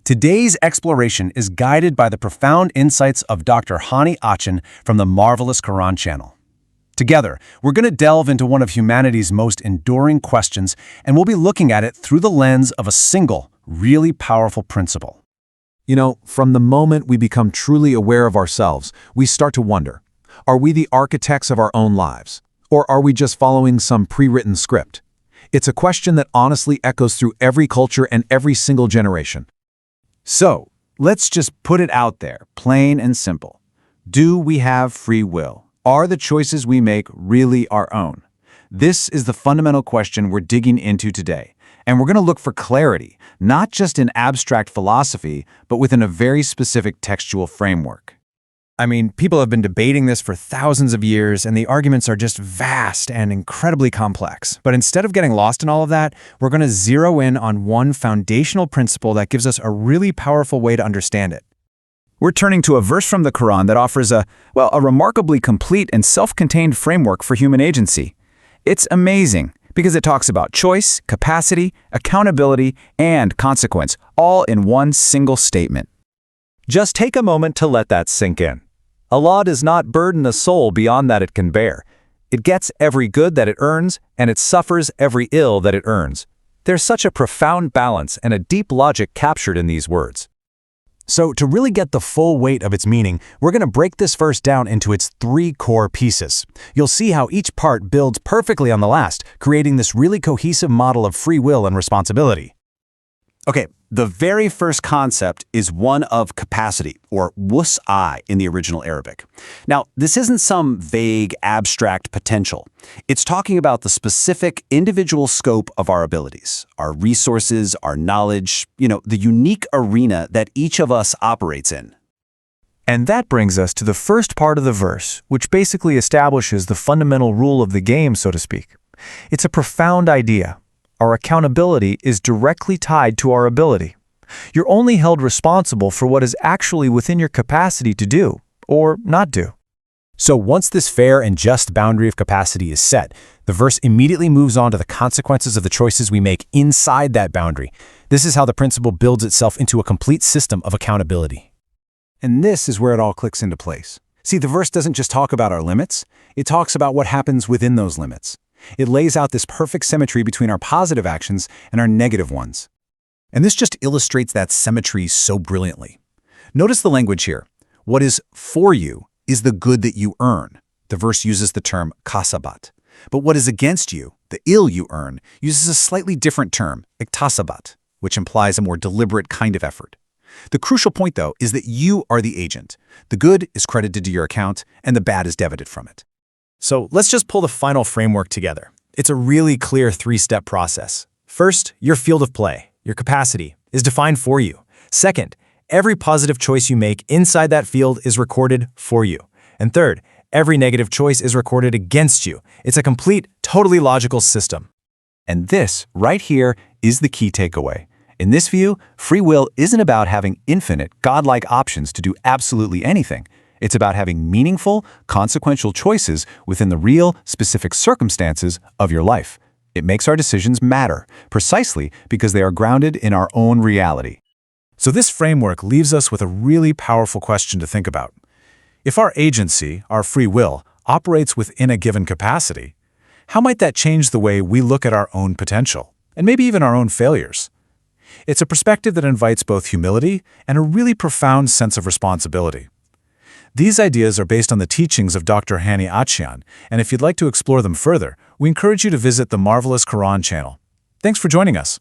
Today's exploration is guided by the profound insights of Dr. Hani Achin from the Marvelous Quran channel. Together, we're going to delve into one of humanity's most enduring questions, and we'll be looking at it through the lens of a single, really powerful principle. You know, from the moment we become truly aware of ourselves, we start to wonder, are we the architects of our own lives? Or are we just following some pre-written script? It's a question that honestly echoes through every culture and every single generation. So, let's just put it out there, plain and simple. Do we have free will? Are the choices we make really our own? This is the fundamental question we're digging into today. And we're going to look for clarity, not just in abstract philosophy, but within a very specific textual framework. I mean, people have been debating this for thousands of years, and the arguments are just vast and incredibly complex. But instead of getting lost in all of that, we're going to zero in on one foundational principle that gives us a really powerful way to understand it. We're turning to a verse from the Quran that offers a remarkably complete and self-contained framework for human agency. It's amazing because it talks about choice, capacity, accountability, and consequence, all in one single statement. Just take a moment to let that sink in. Allah does not burden a soul beyond that it can bear. It gets every good that it earns, and it suffers every ill that it earns. There's such a profound balance and a deep logic captured in these words. So, to really get the full weight of its meaning, we're going to break this verse down into its three core pieces. You'll see how each part builds perfectly on the last, creating this really cohesive model of free will and responsibility. Okay, the very first concept is one of capacity, or wus'ai in the original Arabic. Now, this isn't some vague, abstract potential. It's talking about the specific individual scope of our abilities, our resources, our knowledge, the unique arena that each of us operates in. And that brings us to the first part of the verse, which basically establishes the fundamental rule of the game, so to speak. It's a profound idea. Our accountability is directly tied to our ability. You're only held responsible for what is actually within your capacity to do, or not do. So once this fair and just boundary of capacity is set, the verse immediately moves on to the consequences of the choices we make inside that boundary. This is how the principle builds itself into a complete system of accountability. And this is where it all clicks into place. See, the verse doesn't just talk about our limits, it talks about what happens within those limits. It lays out this perfect symmetry between our positive actions and our negative ones. And this just illustrates that symmetry so brilliantly. Notice the language here. What is for you is the good that you earn. The verse uses the term kasabat. But what is against you, the ill you earn, uses a slightly different term, iktasabat, which implies a more deliberate kind of effort. The crucial point, though, is that you are the agent. The good is credited to your account, and the bad is debited from it. So let's just pull the final framework together. It's a really clear three-step process. First, your field of play, your capacity, is defined for you. Second, every positive choice you make inside that field is recorded for you. And third, every negative choice is recorded against you. It's a complete, totally logical system. And this, right here, is the key takeaway. In this view, free will isn't about having infinite, godlike options to do absolutely anything. It's about having meaningful, consequential choices within the real, specific circumstances of your life. It makes our decisions matter, precisely because they are grounded in our own reality. So this framework leaves us with a really powerful question to think about. If our agency, our free will, operates within a given capacity, how might that change the way we look at our own potential, and maybe even our own failures? It's a perspective that invites both humility and a really profound sense of responsibility. These ideas are based on the teachings of Dr. Hani Achin, and if you'd like to explore them further, we encourage you to visit the Marvelous Quran channel. Thanks for joining us.